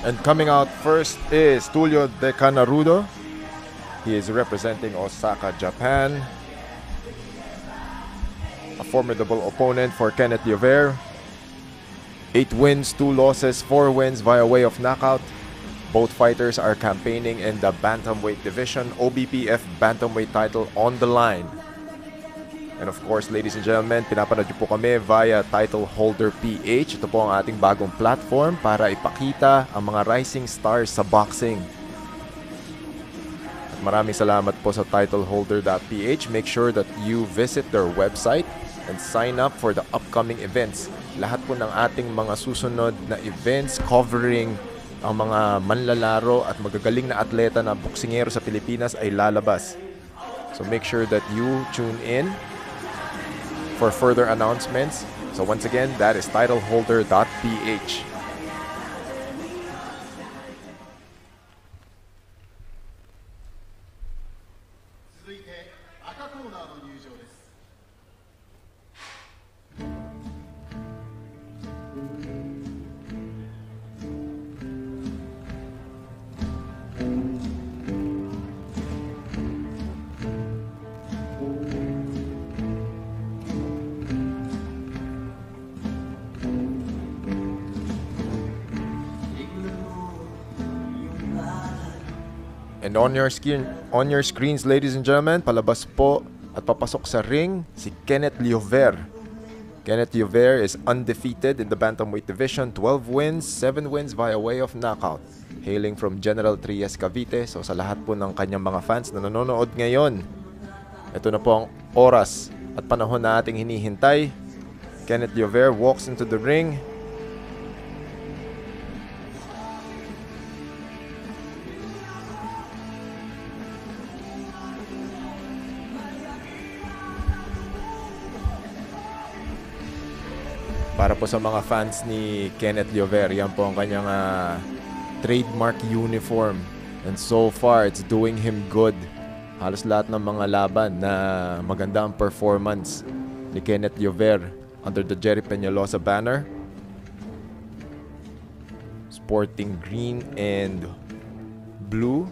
And coming out first is Tulio De Canarudo. He is representing Osaka, Japan. A formidable opponent for Kenneth Llover. 8 wins, 2 losses, 4 wins via way of knockout. Both fighters are campaigning in the Bantamweight division. OBPF Bantamweight title on the line. And of course, ladies and gentlemen, pinapanood niyo po kami via Title Holder PH. Ito po ang ating bagong platform para ipakita ang mga rising stars sa boxing. At maraming salamat po sa titleholder.ph. Make sure that you visit their website and sign up for the upcoming events. Lahat po ng ating mga susunod na events covering ang mga manlalaro at magagaling na atleta na boksingero sa Pilipinas ay lalabas. So make sure that you tune in for further announcements. So once again, that is titleholder.ph. 'And on your screens, ladies and gentlemen, palabas po at papasok sa ring si Kenneth Llover. Kenneth Llover is undefeated in the Bantamweight division, 12 wins, 7 wins via way of knockout. Hailing from General Trias, Cavite. So sa lahat po ng kanyang mga fans na nanonood ngayon, ito na po ang oras at panahon na ating hinihintay. Kenneth Llover walks into the ring. Para po sa mga fans ni Kenneth Llover, yan po ang kanyang trademark uniform. And so far, it's doing him good. Halos lahat ng mga laban na maganda ang performance ni Kenneth Llover under the Jerry Peñalosa banner. Sporting green and blue.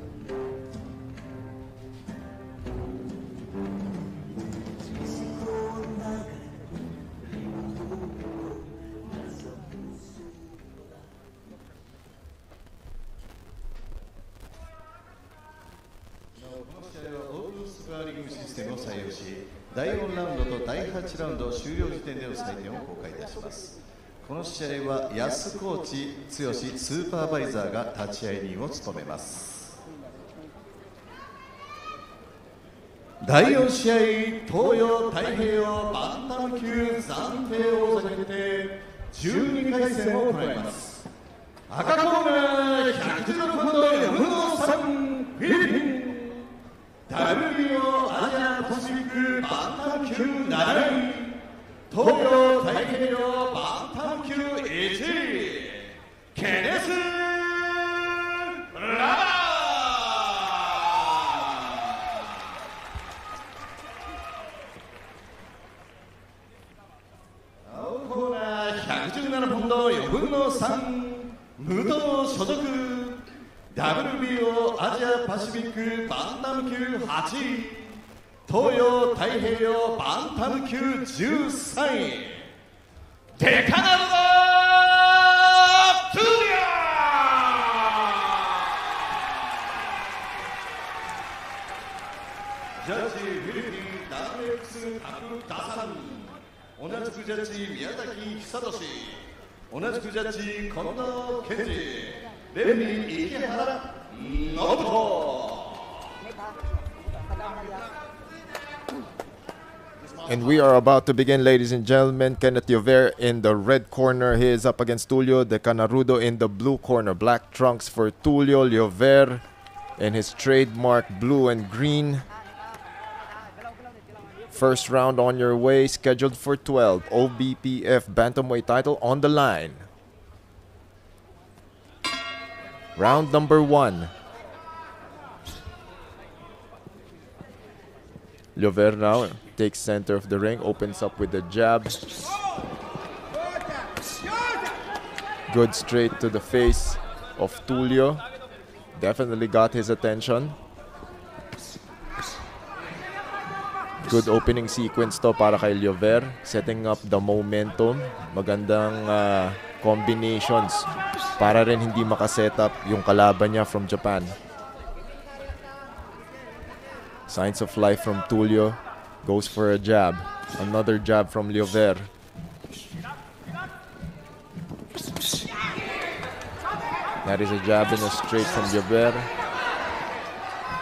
Yasu Kochi Tsuyoshi スーパーバイザーが立ち会い人を務めます。第4試合、東洋太平洋バンタム級暫定王座決定12回戦を行います。赤コーナー116ポンド4分の3フィリピン WBO アジアパシフィックバンタム級7位 東洋太平洋バンタム級1位ケネス・ラバー。青コーナー117ポンド4分の3武藤所属 WBO アジアパシフィックバンタム級8位 東洋太平洋バンタム級13位デカナルド・トゥリア。ジャッジフィリピン WX 拓打さん、同じくジャッジ宮崎久俊、同じくジャッジ近藤健二、レフェリー池原信人。 And we are about to begin, ladies and gentlemen. Kenneth Llover in the red corner. He is up against Tulio De Canarudo in the blue corner. Black trunks for Tulio Llover in his trademark blue and green. First round on your way, scheduled for 12. OBPF Bantamweight title on the line. Round number 1. Llover now takes center of the ring, opens up with the jab. Good straight to the face. of Tulio. Definitely got his attention. Good opening sequence to para kay Liover. Setting up the momentum. Magandang combinations para rin hindi makaset up yung kalaban niya from Japan. Signs of life from Tulio. Goes for a jab. Another jab from Liover. That is a jab and a straight from Liover.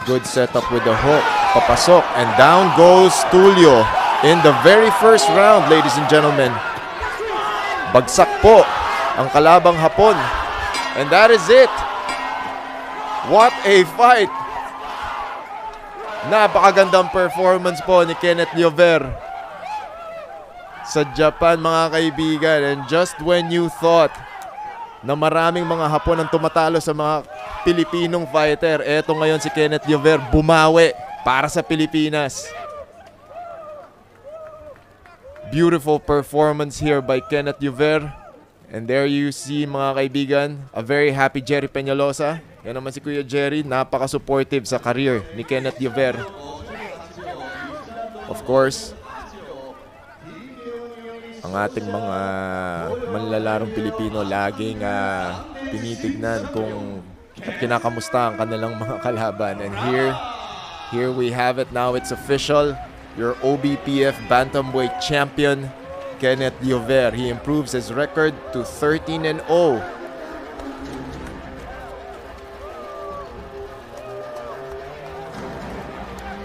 Good setup with the hook. Papasok. And down goes Tulio in the very first round, ladies and gentlemen. Bagsak po ang kalabang Hapon. And that is it. What a fight. Napakagandang performance po ni Kenneth Liover sa Japan, mga kaibigan. And just when you thought na maraming mga Hapon ang tumatalo sa mga Pilipinong fighter, eto ngayon si Kenneth Liover bumawi para sa Pilipinas. Beautiful performance here by Kenneth Liover. And there you see, mga kaibigan, a very happy Jerry Peñalosa. Yan naman si Kuya Jerry, napaka-supportive sa career ni Kenneth Liover. Of course, ang ating mga manlalarong Pilipino laging tinitignan kung at kinakamusta ang kanilang mga kalaban. And here we have it now. It's official. Your OBPF Bantamweight champion, Kenneth Liover. He improves his record to 13-0.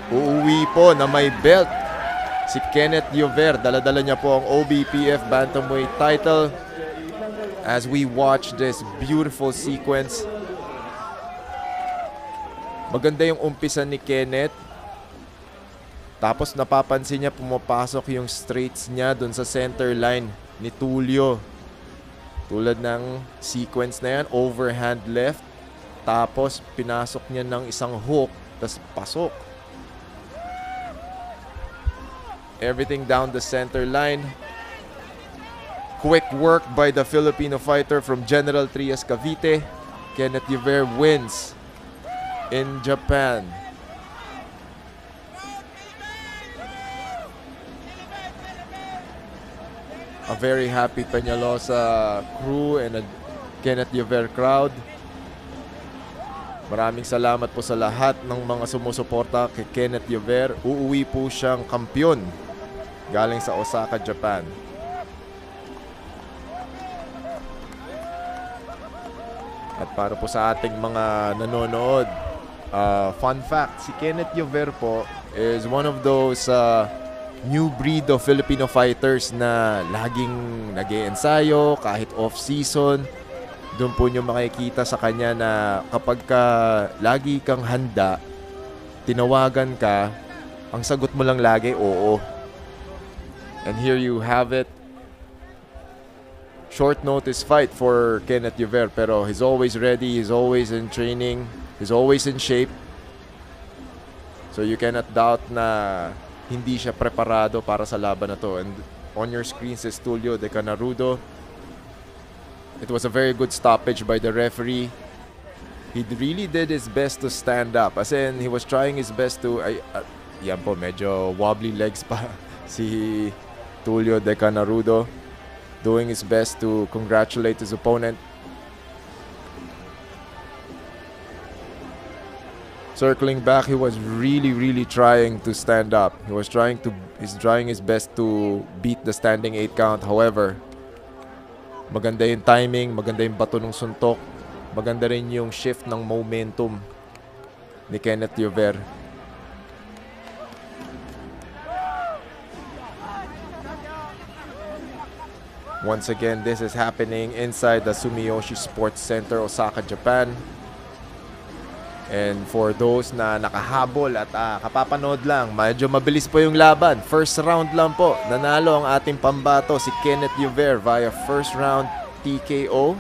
Uuwi po na may belt si Kenneth Liover. Dala-dala niya po ang OBPF Bantamweight title. As we watch this beautiful sequence, maganda yung umpisa ni Kenneth. Tapos napapansin niya pumapasok yung straights niya dun sa center line ni Tulio. Tulad ng sequence na yan, overhand left. Tapos pinasok niya ng isang hook, tapos pasok. Everything down the center line. Quick work by the Filipino fighter from General Trias, Cavite. Kenneth Liover wins in Japan. A very happy Peñalosa crew and a Kenneth Liover crowd. Maraming salamat po sa lahat ng mga sumusuporta kay Kenneth Liover. Uuwi po siyang kampiyon galing sa Osaka, Japan. At para po sa ating mga nanonood, fun fact, si Kenneth Liover po is one of those new breed of Filipino fighters na laging nag-iensayo kahit off-season. Doon po nyo makikita sa kanya na kapag lagi kang handa, tinawagan ka, ang sagot mo lang lagi, oo. And here you have it. Short notice fight for Kenneth Liover, pero he's always ready, he's always in training, he's always in shape. So you cannot doubt na hindi siya preparado para sa laban na to. And on your screens is Tulio De Canarudo. It was a very good stoppage by the referee. He really did his best to stand up. As in, he was trying his best to... yan po, medyo wobbly legs pa si Tulio De Canarudo. Doing his best to congratulate his opponent. Circling back, he was really trying to stand up. He's trying his best to beat the standing 8 count. However, maganda yung timing, maganda yung bato ng suntok, maganda rin yung shift ng momentum ni Kenneth Liover. Once again, this is happening inside the Sumiyoshi Sports Center, Osaka, Japan. And for those na nakahabol at kapapanood lang, medyo mabilis po yung laban. First round lang po. Nanalo ang ating pambato si Kenneth Liover via first round TKO.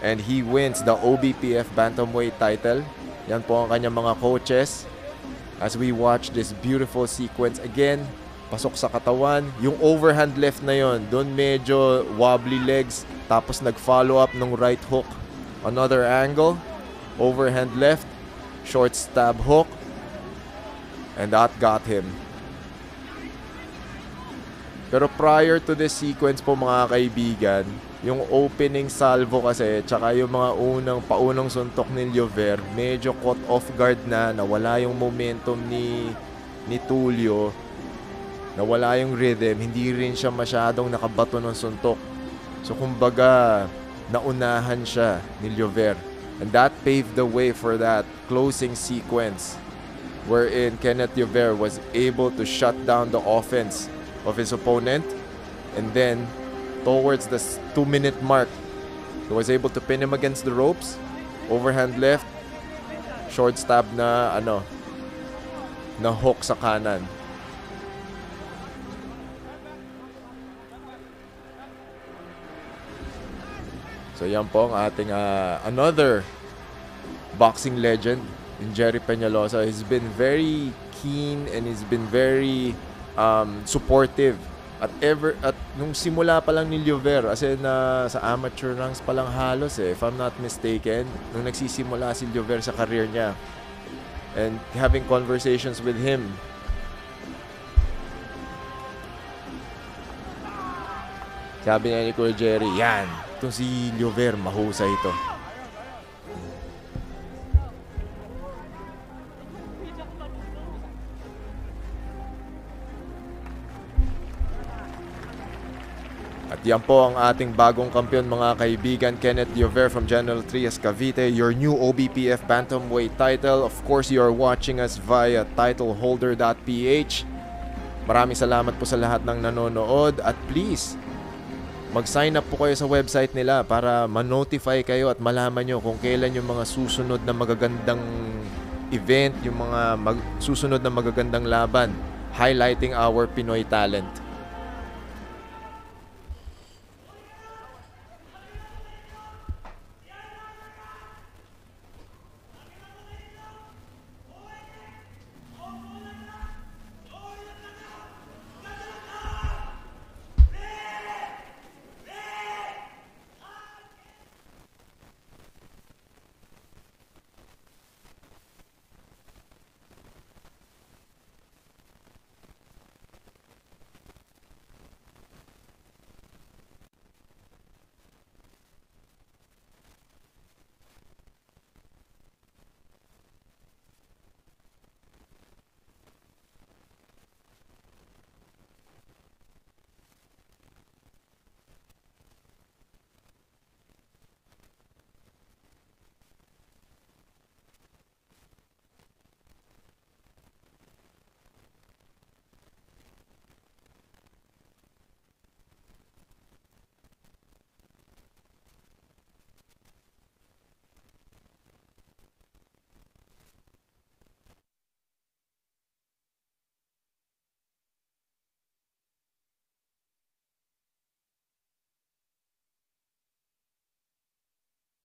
And he wins the OBPF Bantamweight title. Yan po ang kanyang mga coaches. As we watch this beautiful sequence again, pasok sa katawan. Yung overhand left na yon, doon medyo wobbly legs. Tapos nag-follow up ng right hook Another angle. Overhand left. Short stab hook. And that got him. Pero prior to this sequence po mga kaibigan, yung opening salvo kasi tsaka yung mga paunang suntok ni Liover, medyo caught off guard na, nawala yung momentum ni Tulio, nawala yung rhythm, hindi rin siya masyadong nakabato ng suntok. So kumbaga, naunahan siya ni Liover. And that paved the way for that closing sequence wherein Kenneth Liover was able to shut down the offense of his opponent, and then towards the 2-minute mark, he was able to pin him against the ropes. Overhand left, short stab na hook sa kanan. So yan po ang ating another boxing legend in Jerry Peñalosa. He's been very keen and he's been very supportive at nung simula pa lang ni Liover, kasi sa amateur ranks pa lang halos if I'm not mistaken, nung nagsisimula si Liover sa career niya, and having conversations with him, sabi niya ni Kuya Jerry, yan, itong si Liover mahusay ito. At yan po ang ating bagong kampiyon mga kaibigan, Kenneth Liover from General Trias, Cavite, your new OBPF Bantamweight title. Of course, you are watching us via titleholder.ph. Maraming salamat po sa lahat ng nanonood at please, mag-sign up po kayo sa website nila para ma-notify kayo at malaman nyo kung kailan yung mga susunod na magagandang event, yung mga susunod na magagandang laban highlighting our Pinoy talent.